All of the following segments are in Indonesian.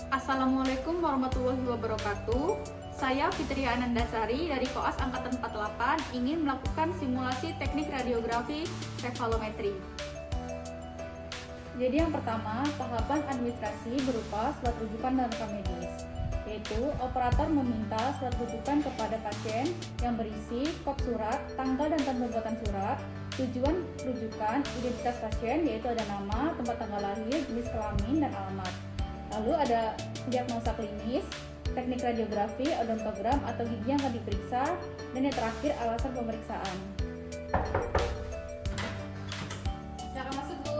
Assalamualaikum warahmatullahi wabarakatuh. Saya Fitria Anandasari dari Koas Angkatan 48 ingin melakukan simulasi teknik radiografi sefalometri. Jadi yang pertama, tahapan administrasi berupa surat rujukan dan rekam medis, yaitu operator meminta surat rujukan kepada pasien yang berisi kop surat, tanggal dan tanda pembuatan surat, tujuan rujukan, identitas pasien yaitu ada nama, tempat tanggal lahir, jenis kelamin, dan alamat. Lalu ada diagnosa klinis, teknik radiografi, odontogram atau gigi yang akan diperiksa, dan yang terakhir alasan pemeriksaan. Silakan masuk, Bu.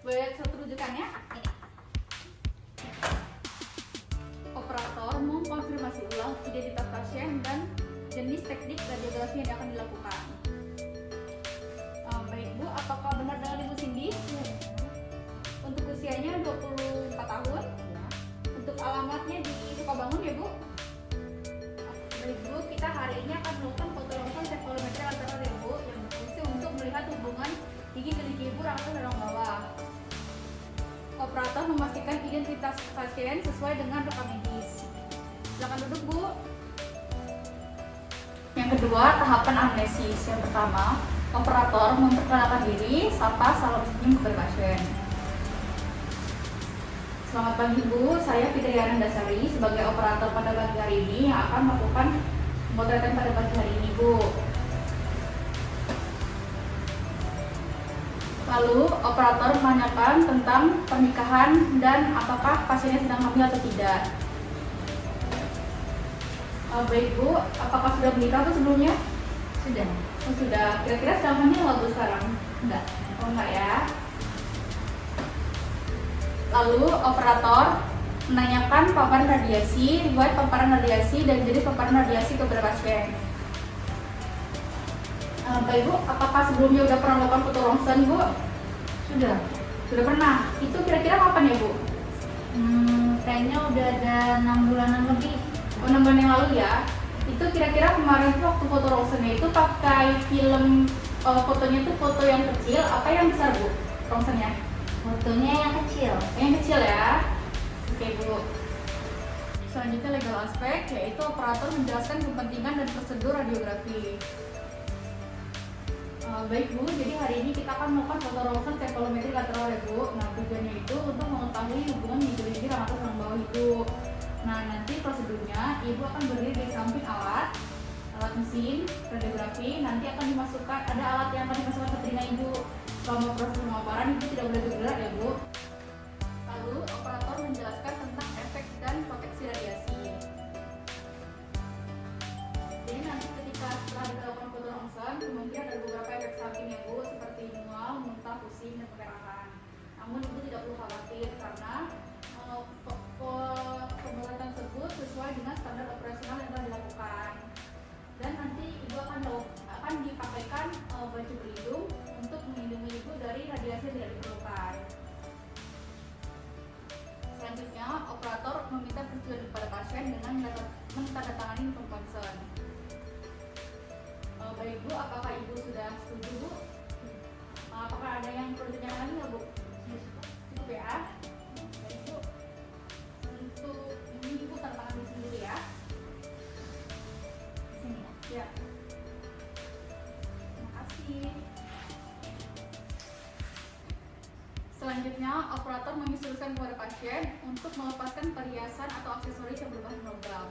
Boleh lihat surat rujukannya? Operator mengkonfirmasi ulang identitas pasien dan jenis teknik radiografi yang akan dilakukan. Baik, Bu, apakah benar dengan Ibu Cindy? Untuk usianya 24 tahun. Untuk alamatnya di Sukabangun ya, Bu. Baik, Bu, kita hari ini akan melakukan foto rongsen sefalometri lateral ya, Bu, yang berfungsi untuk melihat hubungan gigi ke gigi ibu rangka dan rongga bawah. Operator memastikan identitas pasien sesuai dengan rekam medis. Silakan duduk, Bu. Yang kedua, tahapan amnesis. Yang pertama, operator memperkenalkan diri, sapa, salam senyum kepada pasien. Selamat pagi, Bu. Saya Fitria Anandasari sebagai operator pada pagi hari ini yang akan melakukan pemotretan pada pagi hari ini, Bu. Lalu, operator menanyakan tentang pernikahan dan apakah pasiennya sedang hamil atau tidak. Baik, Bu. Apakah sudah menikah, Bu, sebelumnya? Sudah. Oh, sudah. Kira-kira sedang hamil nggak, Bu, sekarang? Enggak. Oh, enggak ya. Lalu operator menanyakan paparan radiasi, riwayat paparan radiasi dan jenis paparan radiasi kepada pasien. Baik, Bu, apakah sebelumnya udah pernah melakukan foto rongsen, Bu? Sudah. Sudah pernah. Itu kira-kira kapan ya, Bu? Kayaknya udah ada 6 bulanan lebih. Oh, 6 bulan yang lalu ya. Itu kira-kira kemarin tuh waktu foto rongsennya itu pakai film fotonya tuh foto yang kecil apa yang besar, Bu? Rongsennya? Fotonya yang kecil. Yang kecil ya. Oke, Bu. Selanjutnya legal aspek, yaitu operator menjelaskan kepentingan dan prosedur radiografi. Baik, Bu, jadi hari ini kita akan melakukan foto rongsen sefalometri lateral ya, Bu. Nah, tujuannya itu untuk mengetahui hubungan gigi rangka sama bawah Ibu. Nah, nanti prosedurnya Ibu akan berdiri di samping alat mesin radiografi. Nanti akan dimasukkan, ada alat yang akan dimasukkan ke telinga Ibu. Selama proses pemaparan Ibu tidak boleh bergerak ya, Bu. Lalu operator menjelaskan tentang efek dan proteksi radiasi. Jadi nanti ketika setelah dilakukan foto rongsen, kemungkinan ada beberapa efek samping ya, Bu, seperti mual, muntah, pusing, dan keperahan. Namun Ibu tidak perlu khawatir karena pemotretan tersebut sesuai dengan standar operasional yang telah dilakukan. Dan nanti Ibu akan dipakaikan baju pelindung untuk melindungi Ibu dari radiasi yang tidak diperlukan. Selanjutnya, operator meminta persetujuan kepada pasien dengan menandatangani form consent. Baik, Bu, apakah Ibu sudah setuju, Bu? Apakah ada yang perlu ditanyakan lagi nggak, Bu? Cukup ya. Baik, Bu. Untuk ini Ibu tanda tangan di sini dulu ya. Sini ya. Terima kasih. Selanjutnya, operator menginstruksikan kepada pasien untuk melepaskan perhiasan atau aksesoris yang berbahan logam.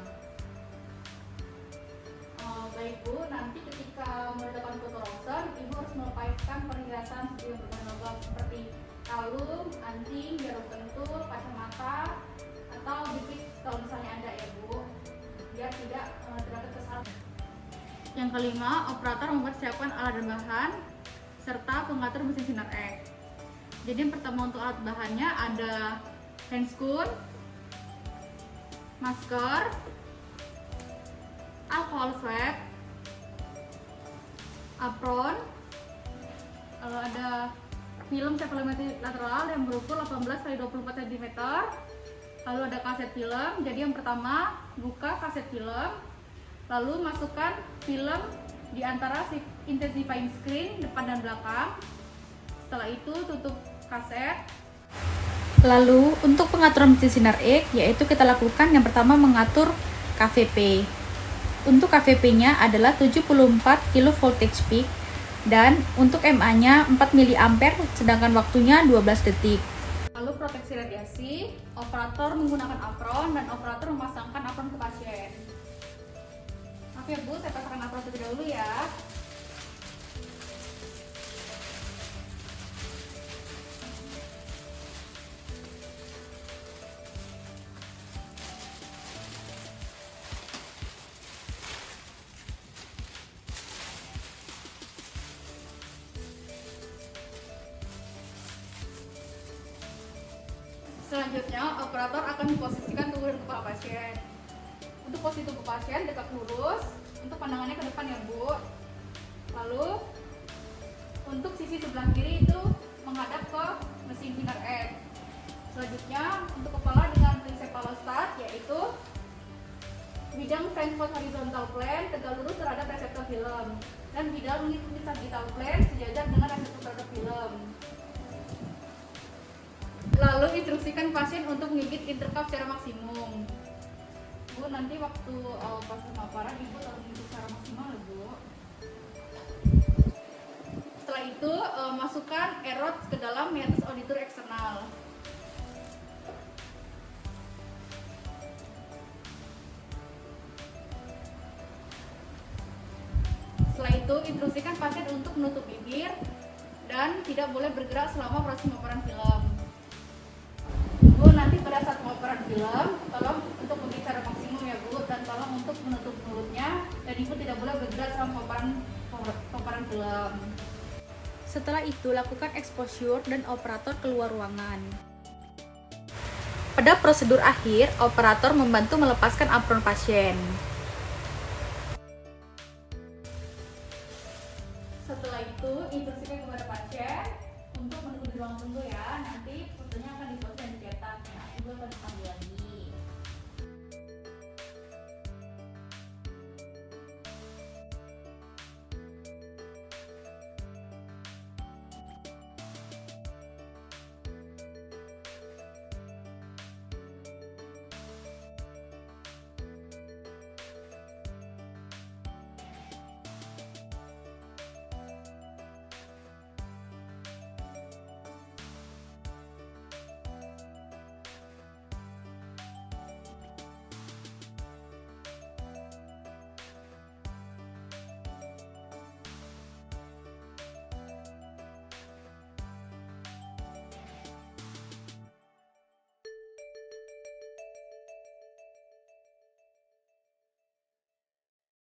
Baik, Bu, nanti ketika melakukan foto rongsen, Ibu harus melepaskan perhiasan yang berbahan logam seperti kalung, anting, jarum pentul, kacamata, atau bibit kalau misalnya ada ya, Bu, biar tidak terdapat kesalahan. Yang kelima, operator mempersiapkan alat dan bahan serta pengatur mesin sinar X. Jadi yang pertama untuk alat bahannya ada handscoon, masker, alkohol swab, apron, lalu ada film sefalometri lateral yang berukur 18 x 24 cm, lalu ada kaset film. Jadi yang pertama buka kaset film, lalu masukkan film di antara intensifying screen depan dan belakang. Setelah itu tutup kaset. Lalu untuk pengaturan mesin sinar X, yaitu kita lakukan yang pertama mengatur KVP. Untuk KVP-nya adalah 74 kV peak dan untuk MA-nya 4 mA, sedangkan waktunya 12 detik. Lalu proteksi radiasi, operator menggunakan apron dan operator memasangkan apron ke pasien. Maaf ya Bu, saya pasangkan apron terlebih dahulu ya. Selanjutnya, operator akan memposisikan tubuh dan kepala pasien. Untuk posisi tubuh pasien tegak lurus, untuk pandangannya ke depan ya Bu. Lalu, untuk sisi sebelah kiri itu menghadap ke mesin sinar X. Selanjutnya, untuk kepala dengan cephalostat, yaitu bidang Frankfurt horizontal plane tegak lurus terhadap reseptor film dan bidang unit sagittal plane sejajar dengan reseptor terhadap film. Lalu instruksikan pasien untuk menggigit intercuff secara maksimum. Bu, nanti waktu pas pemaparan Ibu tolong menggigit secara maksimal ya Bu. Setelah itu masukkan erods ke dalam meatus auditor eksternal. Setelah itu instruksikan pasien untuk menutup bibir dan tidak boleh bergerak selama proses pemaparan film. Bu, nanti pada saat pemaparan film, tolong untuk berbicara maksimum ya Bu, dan tolong untuk menutup mulutnya, dan Ibu tidak boleh bergerak selama pemaparan film. Setelah itu, lakukan exposure dan operator keluar ruangan. Pada prosedur akhir, operator membantu melepaskan apron pasien.